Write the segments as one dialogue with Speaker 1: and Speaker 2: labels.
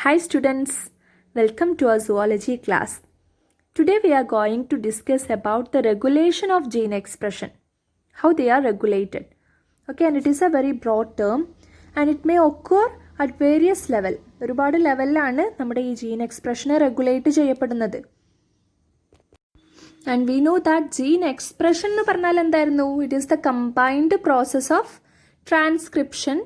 Speaker 1: Hi students, welcome to our zoology class. Today we are going to discuss about the regulation of gene expression, how they are regulated. Okay, and it is a very broad term and it may occur at various level. ഒരുപാട് ലെവലിലാണ് നമ്മുടെ ഈ gene എക്സ്പ്രഷനെ regulate ചെയ്യപ്പെടുന്നത്. And we know that gene expression എന്ന് പറഞ്ഞാൽ എന്തായിരുന്നു? It is the combined process of transcription,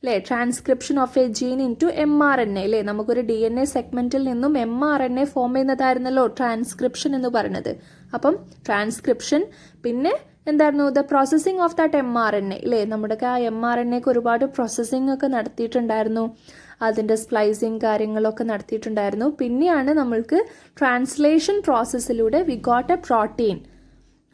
Speaker 1: അല്ലേ, transcription of a gene into mRNA, അല്ലേ, നമുക്കൊരു DNA സെഗ്മെൻറ്റിൽ നിന്നും mRNA ഫോം ചെയ്യുന്നതായിരുന്നല്ലോ ട്രാൻസ്ക്രിപ്ഷൻ എന്ന് പറയുന്നത്. അപ്പം ട്രാൻസ്ക്രിപ്ഷൻ പിന്നെ എന്തായിരുന്നു? The processing of that mRNA, അല്ലേ, നമ്മുടെ ആ mRNAക്ക് ഒരുപാട് പ്രോസസ്സിങ് ഒക്കെ നടത്തിയിട്ടുണ്ടായിരുന്നു, അതിൻ്റെ സ്പ്ലൈസിങ് കാര്യങ്ങളൊക്കെ നടത്തിയിട്ടുണ്ടായിരുന്നു. പിന്നെയാണ് നമ്മൾക്ക് ട്രാൻസ്ലേഷൻ പ്രോസസ്സിലൂടെ we got a protein.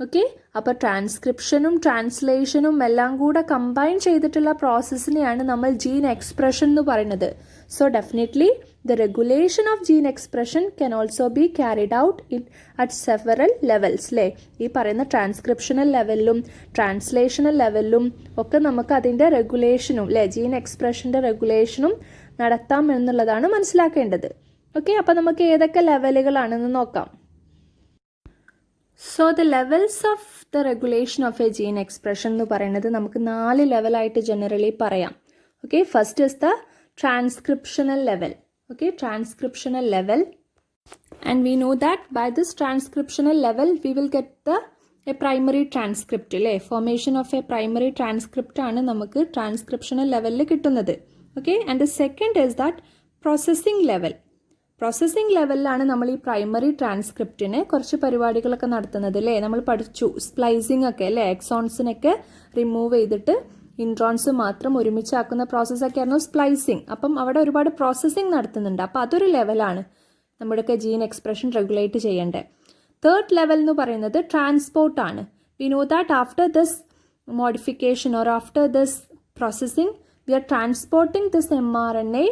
Speaker 1: Okay, അപ്പോൾ ട്രാൻസ്ക്രിപ്ഷനും ട്രാൻസ്ലേഷനും എല്ലാം കൂടെ കമ്പൈൻ ചെയ്തിട്ടുള്ള പ്രോസസ്സിനെയാണ് നമ്മൾ ജീൻ എക്സ്പ്രഷൻ എന്ന് പറയുന്നത്. So definitely the regulation of gene expression can also be carried out at several levels, അല്ലേ. ഈ പറയുന്ന ട്രാൻസ്ക്രിപ്ഷണൽ ലെവലിലും ട്രാൻസ്ലേഷണൽ ലെവലിലും ഒക്കെ നമുക്ക് അതിൻ്റെ റെഗുലേഷനും, അല്ലേ, ജീൻ എക്സ്പ്രഷൻ്റെ റെഗുലേഷനും നടത്താം എന്നുള്ളതാണ് മനസ്സിലാക്കേണ്ടത്. ഓക്കെ, അപ്പോൾ നമുക്ക് ഏതൊക്കെ ലെവലുകളാണെന്ന് നോക്കാം. So the levels of the regulation of a gene expression എന്ന് പറയുന്നത് നമുക്ക് 4 ലെവലായിട്ട് ജനറലി പറയാം. Okay, first is the transcriptional level. Okay, transcriptional level, and we know that by this transcriptional level we will get a primary transcript, അല്ലേ. Formation of a primary transcript ആണ് നമുക്ക് ട്രാൻസ്ക്രിപ്ഷണൽ ലെവലിൽ കിട്ടുന്നത്. Okay, and the second is that processing level. Processing ലെവലിലാണ് നമ്മൾ ഈ primary ട്രാൻസ്ക്രിപ്റ്റിന് കുറച്ച് പരിപാടികളൊക്കെ നടത്തുന്നത്, അല്ലേ. നമ്മൾ പഠിച്ചു സ്പ്ലൈസിങ് ഒക്കെ, അല്ലേ, എക്സോൺസിനൊക്കെ റിമൂവ് ചെയ്തിട്ട് ഇൻട്രോൺസ് മാത്രം ഒരുമിച്ചാക്കുന്ന പ്രോസസ്സൊക്കെ ആയിരുന്നു സ്പ്ലൈസിങ്. അപ്പം അവിടെ ഒരുപാട് പ്രോസസ്സിങ് നടത്തുന്നുണ്ട്. അപ്പോൾ അതൊരു ലെവലാണ് നമ്മുടെയൊക്കെ ജീൻ എക്സ്പ്രഷൻ റെഗുലേറ്റ് ചെയ്യേണ്ടത്. തേർഡ് ലെവൽ എന്ന് പറയുന്നത് ട്രാൻസ്പോർട്ടാണ്. We know that after this modification or after this processing we are transporting this mRNA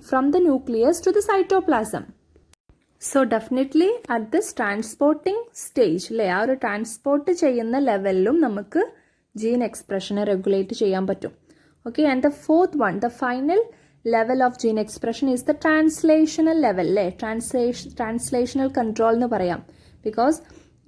Speaker 1: from the nucleus to the cytoplasm. So definitely at this transporting stage, അല്ലേ, ആ ഒരു transport ചെയ്യുന്ന ലെവലിലും നമുക്ക് gene എക്സ്പ്രഷനെ regulate ചെയ്യാൻ പറ്റും. Okay, and the fourth one, the final level of gene expression is the translational level, അല്ലേ. Translational control എന്ന് പറയാം. Because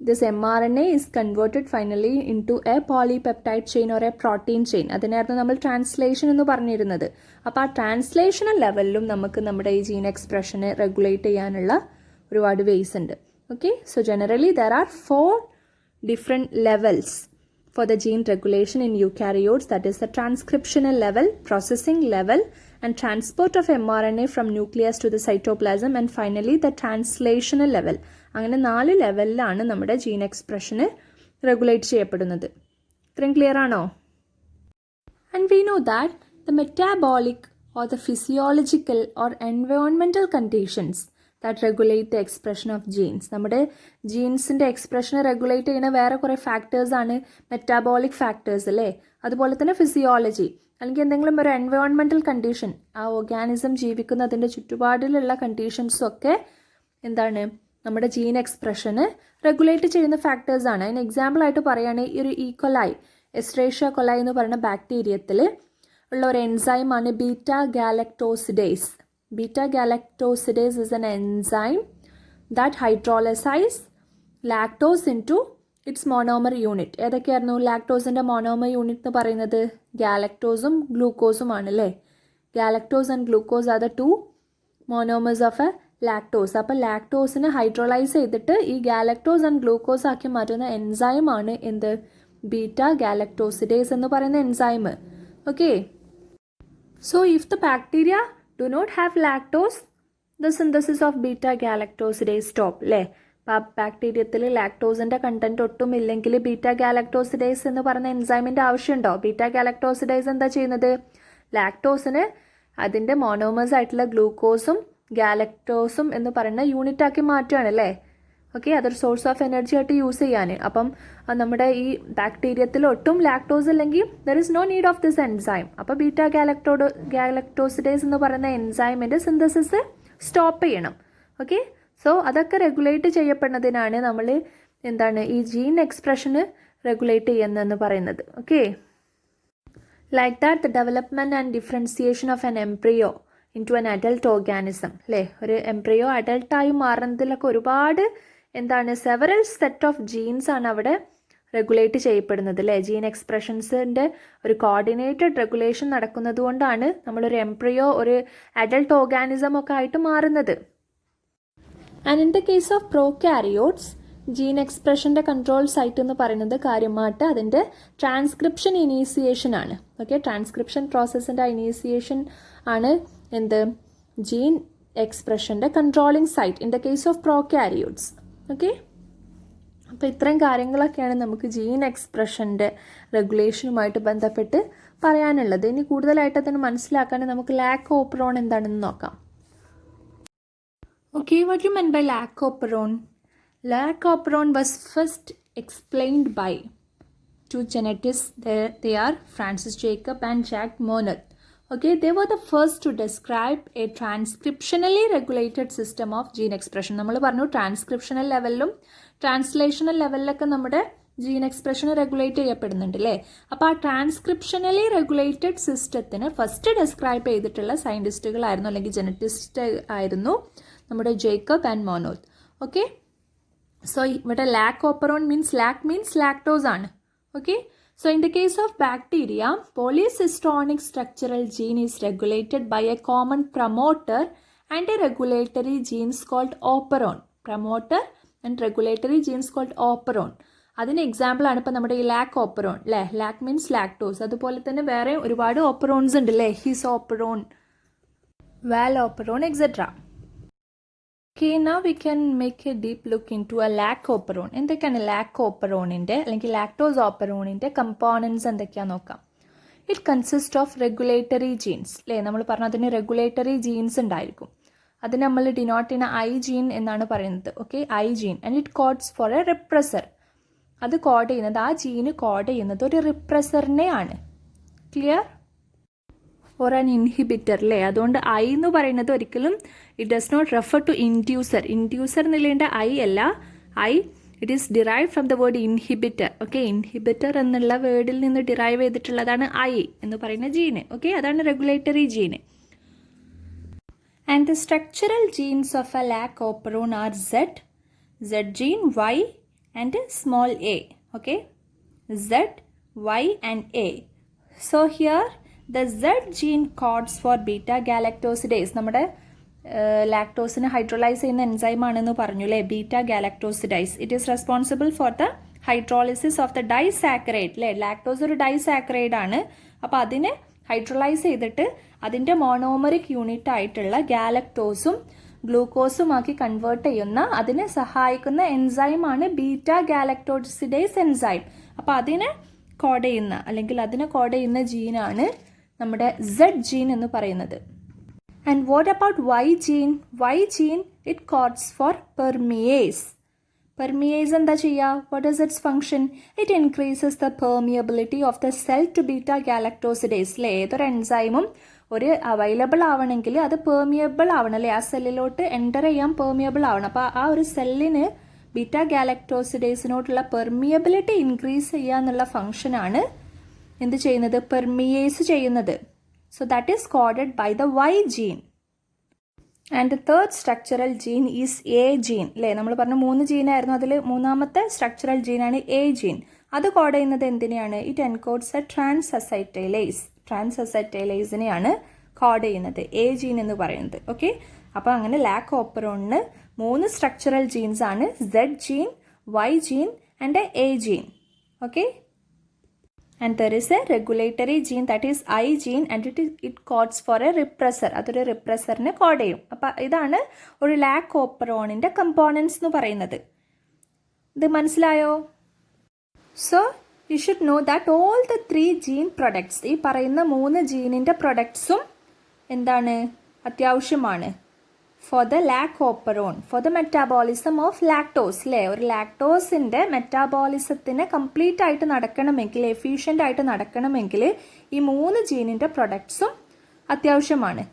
Speaker 1: this mRNA is converted finally into a polypeptide chain or a protein chain. അതിനായിരുന്നു നമ്മൾ translation എന്ന് പറഞ്ഞിരുന്നത്. അപ്പോൾ ആ translational ലെവലിലും നമുക്ക് നമ്മുടെ ഈ ജീൻ എക്സ്പ്രഷനെ റെഗുലേറ്റ് ചെയ്യാനുള്ള ഒരുപാട് വേസ് ഉണ്ട്. Okay, so generally there are 4 different levels for the gene regulation in eukaryotes. That is the transcriptional level, processing level, and transport of mRNA from nucleus to the cytoplasm, and finally the translational level. അങ്ങനെ 4 ലെവലിലാണ് നമ്മുടെ gene എക്സ്പ്രഷന് regulate ചെയ്യപ്പെടുന്നത്. ഇത്രയും clear ആണോ? And we know that the metabolic or the physiological or environmental conditions that regulate the expression of genes. നമ്മുടെ ജീൻസിൻ്റെ എക്സ്പ്രഷനെ regulate ചെയ്യുന്ന വേറെ കുറേ ഫാക്ടേഴ്സാണ് മെറ്റാബോളിക് ഫാക്ടേഴ്സ്, അല്ലേ. അതുപോലെ തന്നെ ഫിസിയോളജി അല്ലെങ്കിൽ എന്തെങ്കിലും ഒരു എൻവയോൺമെൻറ്റൽ കണ്ടീഷൻ, ആ ഓർഗാനിസം ജീവിക്കുന്നതിൻ്റെ ചുറ്റുപാടിലുള്ള കണ്ടീഷൻസും ഒക്കെ എന്താണ് നമ്മുടെ ജീൻ എക്സ്പ്രഷന് റെഗുലേറ്റ് ചെയ്യുന്ന ഫാക്ടേഴ്സാണ്. അതിന് എക്സാമ്പിളായിട്ട് പറയുകയാണെങ്കിൽ ഈ ഒരു ഈക്കൊലായി, എസ്ട്രേഷ്യ കൊലായി എന്ന് പറയുന്ന ബാക്ടീരിയത്തിൽ ഉള്ള ഒരു എൻസൈമാണ് beta galactosidase. Beta galactosidase is an enzyme that hydrolyzes lactose into its monomer unit. ഏതൊക്കെയായിരുന്നു ലാക്ടോസിൻ്റെ മോണോമർ യൂണിറ്റ് എന്ന് പറയുന്നത്? ഗാലക്ടോസും ഗ്ലൂക്കോസും ആണ്, അല്ലേ. Galactose and glucose are the 2 monomers of a lactose. അപ്പോൾ ലാക്ടോസിനെ ഹൈഡ്രോളൈസ് ചെയ്തിട്ട് ഈ ഗാലക്ടോസ് ആൻഡ് ഗ്ലൂക്കോസ് ആക്കി മാറ്റുന്ന എൻസൈമാണ് എന്ത്? ബീറ്റ ഗാലക്ടോസിഡേസ് എന്ന് പറയുന്ന enzyme. Okay, so if the bacteria do not have lactose, the synthesis of beta galactosidase stop, അല്ലേ. ബാക്ടീരിയത്തിൽ ലാക്ടോസിൻ്റെ കണ്ടന്റ് ഒട്ടും ഇല്ലെങ്കിൽ ബീറ്റ ഗാലക്ടോസിഡേസ് എന്ന് പറയുന്ന എൻസൈമിൻ്റെ ആവശ്യമുണ്ടോ? ബീറ്റ ഗാലക്ടോസിഡേസ് എന്താ ചെയ്യുന്നത്? ലാക്ടോസിന് അതിൻ്റെ മോണോമേഴ്സ് ആയിട്ടുള്ള ഗ്ലൂക്കോസും ഗാലക്ടോസും എന്ന് പറയുന്ന യൂണിറ്റ് ആക്കി മാറ്റുകയാണ്, അല്ലേ. ഓക്കെ, അതൊരു സോഴ്സ് ഓഫ് എനർജി ആയിട്ട് യൂസ് ചെയ്യാൻ. അപ്പം നമ്മുടെ ഈ ബാക്ടീരിയത്തിൽ ഒട്ടും ലാക്ടോസ് ഇല്ലെങ്കിൽ there is no need of this enzyme. അപ്പോൾ ബീറ്റ ഗാലക്ടോസിഡേസ് എന്ന് പറയുന്ന എൻസൈമിൻ്റെ സിന്തസിസ് സ്റ്റോപ്പ് ചെയ്യണം. ഓക്കെ, സോ അതൊക്കെ റെഗുലേറ്റ് ചെയ്യപ്പെടുന്നതിനാണ് നമ്മൾ എന്താണ് ഈ ജീൻ എക്സ്പ്രഷന് റെഗുലേറ്റ് ചെയ്യുന്നതെന്ന് പറയുന്നത്. Okay, like that the development and differentiation of an embryo into an adult organism അല്ലേ, ഒരു എംബ്രിയോ അഡൽട്ടായി മാറുന്നതിലൊക്കെ ഒരുപാട് എന്താണ് സെവറൽ സെറ്റ് ഓഫ് ജീൻസ് ആണ് അവിടെ റെഗുലേറ്റ് ചെയ്യപ്പെടുന്നത് അല്ലേ. ജീൻ എക്സ്പ്രഷൻസിൻ്റെ ഒരു കോർഡിനേറ്റഡ് റെഗുലേഷൻ നടക്കുന്നത് കൊണ്ടാണ് നമ്മളൊരു എംബ്രിയോ ഒരു അഡൽട്ട് ഓർഗാനിസം ഒക്കെ ആയിട്ട് മാറുന്നത്. And in the case of prokaryotes gene എക്സ്പ്രഷൻ്റെ കൺട്രോൾ സൈറ്റ് എന്ന് പറയുന്നത് കാര്യമായിട്ട് അതിൻ്റെ ട്രാൻസ്ക്രിപ്ഷൻ ഇനീസിയേഷൻ ആണ്. ഓക്കെ, ട്രാൻസ്ക്രിപ്ഷൻ പ്രോസസ്സിൻ്റെ ഇനീസിയേഷൻ ആണ് എന്ത് ജീൻ എക്സ്പ്രഷൻ്റെ controlling site in the case of prokaryotes. Okay, അപ്പോൾ ഇത്രയും കാര്യങ്ങളൊക്കെയാണ് നമുക്ക് ജീൻ എക്സ്പ്രഷൻ്റെ റെഗുലേഷനുമായിട്ട് ബന്ധപ്പെട്ട് പറയാനുള്ളത്. ഇനി കൂടുതലായിട്ട് അതിന് മനസ്സിലാക്കാൻ നമുക്ക് ലാക് ഓപ്പറോൺ എന്താണെന്ന് നോക്കാം. Okay, what you mean by lac operon? Lac Operon was first explained by two geneticists. They are Francis Jacob and Jack Monod. Okay, they were the first to describe a transcriptionally regulated system of gene expression. നമ്മൾ പറഞ്ഞു transcriptional ലെവലിലും translational ലെവലിലൊക്കെ നമ്മുടെ gene expression regulate ചെയ്യപ്പെടുന്നുണ്ട് അല്ലേ. അപ്പോൾ ആ ട്രാൻസ്ക്രിപ്ഷണലി regulated സിസ്റ്റത്തിന് first describe ചെയ്തിട്ടുള്ള സയൻറ്റിസ്റ്റുകളായിരുന്നു അല്ലെങ്കിൽ ജനറ്റിസ്റ്റ് ആയിരുന്നു നമ്മുടെ ജേക്കബ് ആൻഡ് മോനോദ്. ഓക്കെ, സോ ഇവിടെ ലാക് ഓപ്പറോൺ മീൻസ് ലാക്ടോസ് ആണ്. Okay, so in the case of bacteria, polycystonic structural gene is regulated by a common promoter and a regulatory genes called operon. Promoter and regulatory genes called operon. അതിന് example ആണ് ഇപ്പോൾ നമ്മുടെ ഈ lac operon അല്ലേ. Lac means lactose. അതുപോലെ തന്നെ വേറെ ഒരുപാട് ഓപ്പറോൺസ് ഉണ്ട് അല്ലേ. ഹിസ് ഓപ്പറോൺ, വാൽ operon etcetera. Okay, now we can make a deep look into a lac operon. എന്തൊക്കെയാണ് ലാക് ഓപ്പറോണിൻ്റെ അല്ലെങ്കിൽ ലാക്ടോസ് ഓപ്പറോണിൻ്റെ കമ്പോണൻസ് എന്തൊക്കെയാണെന്ന് നോക്കാം. It consist of regulatory genes അല്ലേ. നമ്മൾ പറഞ്ഞ അതിന് റെഗുലേറ്ററി ജീൻസ് ഉണ്ടായിരിക്കും. അതിന് നമ്മൾ ഡിനോട്ട് ചെയ്യുന്ന ഐ ജീൻ എന്നാണ് പറയുന്നത്. Okay, I gene. And it codes for a repressor. അത് കോഡ് ചെയ്യുന്നത്, ആ ജീന് കോഡ് ചെയ്യുന്നത് ഒരു റിപ്രസറിനെയാണ്. ക്ലിയർ? ഓർ ആൻ ഇൻഹിബിറ്റർ അല്ലേ. അതുകൊണ്ട് ഐ എന്ന് പറയുന്നത് ഒരിക്കലും it does not refer to inducer. Inducer എന്നുള്ളതിൻ്റെ ഐ അല്ല. I it is derive from the word inhibitor. Okay, inhibitor എന്നുള്ള വേർഡിൽ നിന്ന് ഡിറൈവ് ചെയ്തിട്ടുള്ളതാണ് ഐ എന്ന് പറയുന്ന ജീന്. ഓക്കെ, അതാണ് regulatory gene. And the structural genes of A lac operon are Z gene, Y and small A. Okay, Z, Y and A. So here the Z gene codes for beta galactosidase. നമ്മുടെ ലാക്ടോസിനെ hydrolyse ചെയ്യുന്ന enzyme ആണെന്ന് പറഞ്ഞു അല്ലേ, beta galactosidase. It is responsible for the hydrolysis of the disaccharide അല്ലേ. Lactose ഒരു disaccharide ആണ്. അപ്പോൾ അതിനെ ഹൈഡ്രോലൈസ് ചെയ്തിട്ട് അതിൻ്റെ മോണോമറിക് യൂണിറ്റ് ആയിട്ടുള്ള ഗാലക്ടോസും ഗ്ലൂക്കോസും ആക്കി കൺവേർട്ട് ചെയ്യുന്ന അതിനെ സഹായിക്കുന്ന എൻസൈമാണ് ബീറ്റ ഗാലക്ടോസിഡൈസ് എൻസൈം. അപ്പോൾ അതിനെ കോഡ് ചെയ്യുന്ന അല്ലെങ്കിൽ അതിനെ കോഡ് ചെയ്യുന്ന ജീനാണ് നമ്മുടെ സെഡ് ജീൻ എന്ന് പറയുന്നത്. And what about Y gene? Y gene it codes for permease. Permease എന്താ ചെയ്യുക? What is its function? It increases the permeability of the cell to beta galactosidase അല്ലേ. ഏതൊരു എൻസൈമും ഒരു അവൈലബിൾ ആവണമെങ്കിൽ അത് പെർമിയബിൾ ആവണം അല്ലേ. ആ സെല്ലിലോട്ട് എൻ്റർ ചെയ്യാൻ പെർമിയബിൾ ആവണം. അപ്പോൾ ആ ഒരു സെല്ലിന് ബീറ്റ ഗാലക്ടോസിഡേസിനോട്ടുള്ള പെർമിയബിലിറ്റി ഇൻക്രീസ് ചെയ്യുക എന്നുള്ള ഫംഗ്ഷനാണ് എന്ത് ചെയ്യുന്നത്? പെർമിയേസ് ചെയ്യുന്നത്. So that is coded by the Y gene. And the third structural gene is A gene അല്ലേ. നമ്മൾ പറഞ്ഞ 3 ജീനായിരുന്നു, അതിൽ മൂന്നാമത്തെ സ്ട്രക്ചറൽ ജീനാണ് എ ജീൻ. അത് കോഡ് ചെയ്യുന്നത് എന്തിനെയാണ്? It encodes a transacetylase. ട്രാൻസ്അസൈറ്റൈലേസിനെയാണ് കോഡ് ചെയ്യുന്നത് എ ജീൻ എന്ന് പറയുന്നത്. ഓക്കെ, അപ്പോൾ അങ്ങനെ ലാക് ഓപ്പറോണിന് 3 സ്ട്രക്ചറൽ ജീൻസ് ആണ്. Zed gene, Y gene and A gene. Okay, and there is a regulatory gene that is I gene and it codes for a repressor. അതൊരു റിപ്രസറിനെ code ചെയ്യും. അപ്പോൾ ഇതാണ് ഒരു ലാക് ഓപ്പറോണിൻ്റെ കമ്പോണൻസ് എന്ന് പറയുന്നത്. ഇത് മനസ്സിലായോ? So you should know that all the 3 gene products, ഈ പറയുന്ന 3 ജീനിൻ്റെ പ്രൊഡക്ട്സും എന്താണ്? അത്യാവശ്യമാണ് for the lac operon, for the metabolism of lactose അല്ലേ. ഒരു ലാക്ടോസിൻ്റെ മെറ്റാബോളിസത്തിന് കംപ്ലീറ്റ് ആയിട്ട് നടക്കണമെങ്കിൽ, എഫിഷ്യൻ്റ് ആയിട്ട് നടക്കണമെങ്കിൽ ഈ 3 ജീനിൻ്റെ പ്രൊഡക്ട്സും അത്യാവശ്യമാണ്.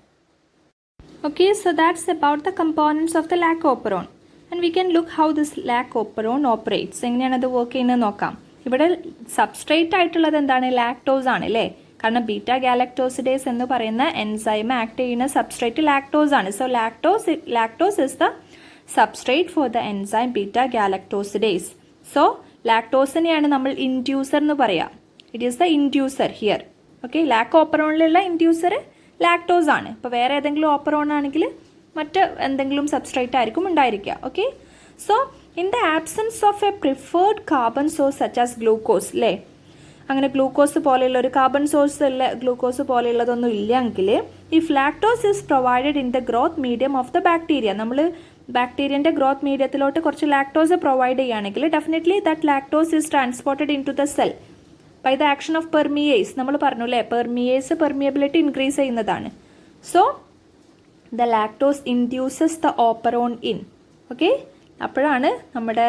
Speaker 1: Okay, so that's about the components of the lac operon. And we can look how this lac operon operates. എങ്ങനെയാണ് അത് വർക്ക് ചെയ്യുന്നത് നോക്കാം. ഇവിടെ സബ്സ്ട്രേറ്റ് ആയിട്ടുള്ളത് എന്താണ്? ലാക്ടോസ് ആണ് അല്ലേ. കാരണം ബീറ്റ ഗാലക്ടോസിഡേസ് എന്ന് പറയുന്ന എൻസൈം ആക്ട് ചെയ്യുന്ന സബ്സ്ട്രേറ്റ് ലാക്ടോസ് ആണ്. So lactose is the substrate for the enzyme beta galactosidase. So ലാക്ടോസിനെയാണ് നമ്മൾ ഇൻഡ്യൂസർ എന്ന് പറയാം. It is the inducer here. Okay, lac ഓപ്പറോണിലുള്ള ഇൻഡ്യൂസർ ലാക്ടോസ് ആണ്. ഇപ്പോൾ വേറെ ഏതെങ്കിലും ഓപ്പറോൺ ആണെങ്കിൽ മറ്റ് എന്തെങ്കിലും സബ്സ്ട്രേറ്റ് ആയിരിക്കും ഉണ്ടായിരിക്കുക. Okay, so in the absence of a preferred carbon source such as glucose, അല്ലേ, അങ്ങനെ ഗ്ലൂക്കോസ് പോലെയുള്ള ഒരു കാർബൺ സോഴ്സ് ഉള്ള ഗ്ലൂക്കോസ് പോലെയുള്ളതൊന്നും ഇല്ലെങ്കിൽ if lactose is provided in the growth medium of the bacteria, നമ്മൾ ബാക്ടീരിയൻ്റെ ഗ്രോത്ത് മീഡിയത്തിലോട്ട് കുറച്ച് ലാക്ടോസ് പ്രൊവൈഡ് ചെയ്യുകയാണെങ്കിൽ definitely that lactose is transported into the cell by the action of permease. നമ്മൾ പറഞ്ഞു അല്ലേ, പെർമിയേസ് പെർമിയബിലിറ്റി ഇൻക്രീസ് ചെയ്യുന്നതാണ്. So the lactose induces the operon in. Okay, അപ്പോഴാണ് നമ്മുടെ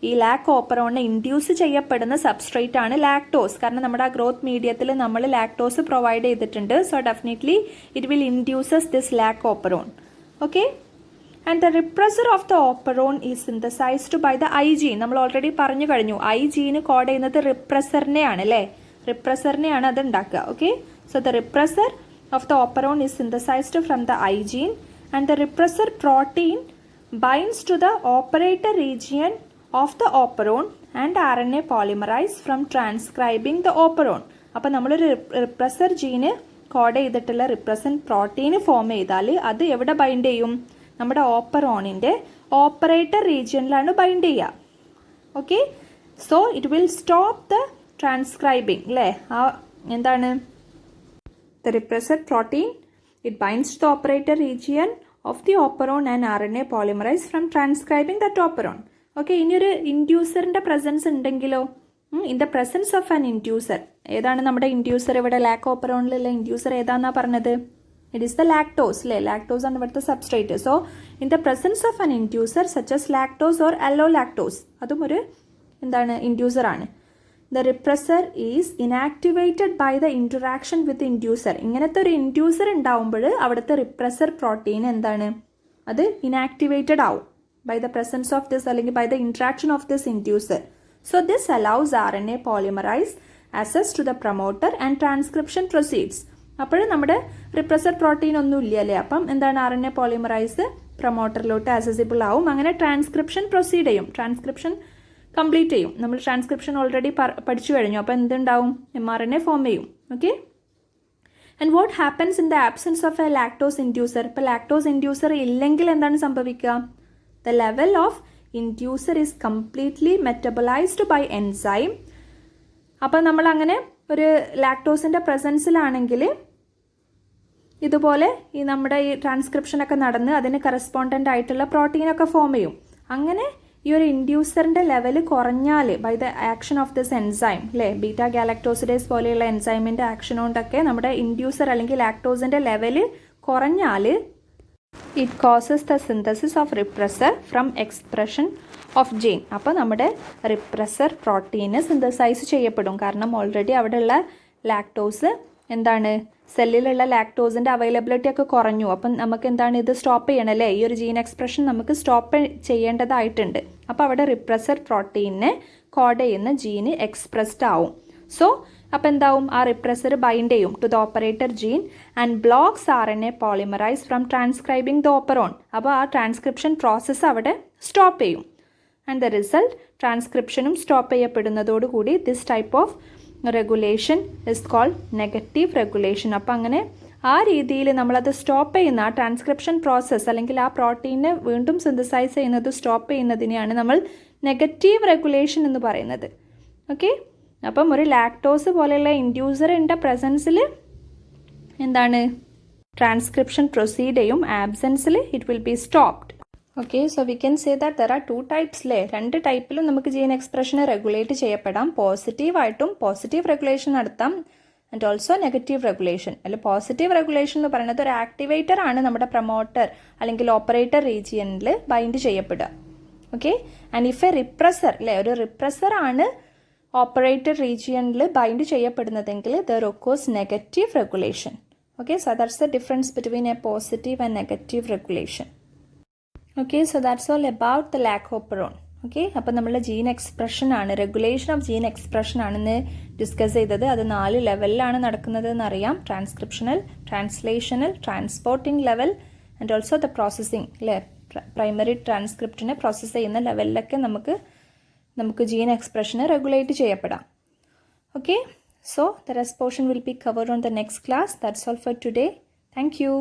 Speaker 1: ഈ ലാക് ഓപ്പറോണിനെ ഇൻഡ്യൂസ് ചെയ്യപ്പെടുന്ന സബ്സ്ട്രേറ്റ് ആണ് ലാക്ടോസ്. കാരണം നമ്മുടെ ആ ഗ്രോത്ത് മീഡിയത്തിൽ നമ്മൾ ലാക്ടോസ് പ്രൊവൈഡ് ചെയ്തിട്ടുണ്ട്. So definitely it will induces this lac operon. Okay, and the repressor of the operon is synthesised by the I gene. നമ്മൾ ഓൾറെഡി പറഞ്ഞു കഴിഞ്ഞു, ഐ ജീന് കോഡ് ചെയ്യുന്നത് റിപ്രസറിനെയാണ്, അല്ലേ, റിപ്രസറിനെയാണ് അത് ഉണ്ടാക്കുക. Okay, so the repressor of the operon is synthesised from the I gene and the repressor protein binds to the operator region of the operon and RNA polymerize from transcribing the operon. അപ്പോൾ നമ്മളൊരു repressor ജീന് code ചെയ്തിട്ടുള്ള റിപ്രസൻ protein form ചെയ്താൽ അത് എവിടെ bind ചെയ്യും? നമ്മുടെ ഓപ്പറോണിൻ്റെ operator റീജിയനിലാണ് ബൈൻഡ് ചെയ്യുക. Okay, so it will stop the transcribing, അല്ലേ, ആ എന്താണ് the repressor protein it binds to the operator region of the operon and RNA polymerize from transcribing that operon. Okay, ഇനിയൊരു ഇൻഡ്യൂസറിൻ്റെ പ്രസൻസ് ഉണ്ടെങ്കിലോ, in the presence of an inducer, ഏതാണ് നമ്മുടെ ഇൻഡ്യൂസർ? ഇവിടെ ലാക് ഓപ്പറോണിലുള്ള ഇൻഡ്യൂസർ ഏതാണെന്നാണ് പറഞ്ഞത്? ഇറ്റ് ഈസ് ദ ലാക്ടോസ്, അല്ലേ, ലാക്ടോസ് ആണ് ഇവിടുത്തെ substrate. So in the presence of an inducer such as lactose or allolactose, അതും ഒരു എന്താണ് ഇൻഡ്യൂസർ ആണ്. The repressor is inactivated by the interaction with inducer. ഇങ്ങനത്തെ ഒരു ഇൻഡ്യൂസർ ഉണ്ടാവുമ്പോൾ അവിടുത്തെ റിപ്രസർ പ്രോട്ടീൻ എന്താണ്, അത് ഇനാക്ടിവേറ്റഡ് ആവും by the presence of this അല്ലെങ്കിൽ by the interaction of this inducer. So this allows RNA polymerase access to the promoter and transcription proceeds. അപ്പോൾ നമ്മുടെ റിപ്രസർ പ്രോട്ടീൻ ഒന്നും ഇല്ല, അല്ലേ, അപ്പം എന്താണ് RNA പോളിമറൈസ് പ്രൊമോട്ടറിലോട്ട് ആക്സസിബിൾ ആവും. അങ്ങനെ ട്രാൻസ്ക്രിപ്ഷൻ പ്രൊസീഡ് ചെയ്യും, ട്രാൻസ്ക്രിപ്ഷൻ കംപ്ലീറ്റ് ചെയ്യും. നമ്മൾ ട്രാൻസ്ക്രിപ്ഷൻ ഓൾറെഡി പഠിച്ചു കഴിഞ്ഞു. അപ്പോൾ എന്തുണ്ടാവും? mRNA ഫോം ചെയ്യും. Okay, and what happens in the absence of a lactose inducer? ഇപ്പോൾ ലാക്ടോസ് ഇൻഡ്യൂസർ ഇല്ലെങ്കിൽ എന്താണ് സംഭവിക്കുക? The level of inducer is completely metabolized by enzyme. അപ്പോൾ നമ്മൾ അങ്ങനെ ഒരു ലാക്ടോസിൻ്റെ പ്രസൻസിലാണെങ്കിൽ ഇതുപോലെ ഈ നമ്മുടെ ഈ ട്രാൻസ്ക്രിപ്ഷനൊക്കെ നടന്ന് അതിന് കറസ്പോണ്ടൻ്റ് ആയിട്ടുള്ള പ്രോട്ടീനൊക്കെ ഫോം ചെയ്യും. അങ്ങനെ ഈ ഒരു ഇൻഡ്യൂസറിൻ്റെ ലെവൽ കുറഞ്ഞാൽ by the action of this enzyme, അല്ലേ, ബീറ്റ ഗാലക്ടോസിഡേസ് പോലെയുള്ള എൻസൈമിൻ്റെ ആക്ഷൻ കൊണ്ടൊക്കെ നമ്മുടെ ഇൻഡ്യൂസർ അല്ലെങ്കിൽ ലാക്ടോസിൻ്റെ ലെവൽ കുറഞ്ഞാൽ it causes the synthesis of repressor from expression of gene. അപ്പോൾ നമ്മുടെ റിപ്രസർ പ്രോട്ടീന് സിന്തസൈസ് ചെയ്യപ്പെടും. കാരണം ഓൾറെഡി അവിടെയുള്ള ലാക്ടോസ് എന്താണ്, സെല്ലിലുള്ള ലാക്ടോസിൻ്റെ അവൈലബിലിറ്റി ഒക്കെ കുറഞ്ഞു. അപ്പം നമുക്ക് എന്താണ് ഇത് സ്റ്റോപ്പ് ചെയ്യണം, അല്ലേ, ഈ ഒരു ജീൻ എക്സ്പ്രഷൻ നമുക്ക് സ്റ്റോപ്പ് ചെയ്യേണ്ടതായിട്ടുണ്ട്. അപ്പോൾ അവിടെ റിപ്രസർ പ്രോട്ടീനെ കോഡ് ചെയ്യുന്ന ജീന് എക്സ്പ്രസ്ഡ് ആവും. സോ അപ്പോൾ എന്താവും? ആ റിപ്രസർ ബൈൻഡ് ചെയ്യും to the operator gene and blocks RNA polymerase from transcribing the operon. അപ്പോൾ ആ ട്രാൻസ്ക്രിപ്ഷൻ പ്രോസസ്സ് അവിടെ സ്റ്റോപ്പ് ചെയ്യും. ആൻഡ് ദ റിസൾട്ട് ട്രാൻസ്ക്രിപ്ഷനും സ്റ്റോപ്പ് ചെയ്യപ്പെടുന്നതോടുകൂടി this type of regulation is called negative regulation. അപ്പോൾ അങ്ങനെ ആ രീതിയിൽ നമ്മളത് സ്റ്റോപ്പ് ചെയ്യുന്ന ആ ട്രാൻസ്ക്രിപ്ഷൻ പ്രോസസ്സ് അല്ലെങ്കിൽ ആ പ്രോട്ടീനെ വീണ്ടും സിന്തസൈസ് ചെയ്യുന്നത് സ്റ്റോപ്പ് ചെയ്യുന്നതിനെയാണ് നമ്മൾ നെഗറ്റീവ് റെഗുലേഷൻ എന്ന് പറയുന്നത്. ഓക്കെ, അപ്പം ഒരു ലാക്ടോസ് പോലെയുള്ള ഇൻഡ്യൂസറിൻ്റെ പ്രസൻസിൽ എന്താണ് ട്രാൻസ്ക്രിപ്ഷൻ പ്രൊസീഡ് ചെയ്യും, ആബ്സെൻസിൽ it will be stopped. Okay, so we can say that there are 2 types, അല്ലേ, 2 ടൈപ്പിലും നമുക്ക് ജീൻ എക്സ്പ്രഷനെ റെഗുലേറ്റ് ചെയ്യപ്പെടാം. പോസിറ്റീവായിട്ടും പോസിറ്റീവ് റെഗുലേഷൻ നടത്താം ആൻഡ് ഓൾസോ നെഗറ്റീവ് റെഗുലേഷൻ. അല്ല, പോസിറ്റീവ് റെഗുലേഷൻ എന്ന് പറയുന്നത് ഒരു ആക്ടിവേറ്റർ ആണ് നമ്മുടെ പ്രൊമോട്ടർ അല്ലെങ്കിൽ ഓപ്പറേറ്റർ റീജിയനിൽ ബൈൻഡ് ചെയ്യപ്പെടുക. Okay, and if a repressor, അല്ലേ, ഒരു റിപ്രസർ ആണ് ഓപ്പറേറ്റർ റീജിയനിൽ ബൈൻഡ് ചെയ്യപ്പെടുന്നതെങ്കിൽ there occurs negative regulation. Okay, so that's the difference between a positive and negative regulation. Okay, so that's all about the Lac Operon. Okay, അപ്പോൾ നമ്മൾ gene expression ആണ്, regulation of gene expression ആണെന്ന് discuss ചെയ്തത്. അത് 4 ലെവലിലാണ് നടക്കുന്നത് എന്നറിയാം. Transcriptional, translational, transporting level and also the processing അല്ലേ. പ്രൈമറി ട്രാൻസ്ക്രിപ്റ്റിനെ പ്രോസസ്സ് ചെയ്യുന്ന ലെവലിലൊക്കെ നമുക്ക് ജീൻ എക്സ്പ്രഷനെ റെഗുലേറ്റ് ചെയ്യപ്പെടാം. Okay, so the rest portion will be covered on the next class. That's all for today. Thank you.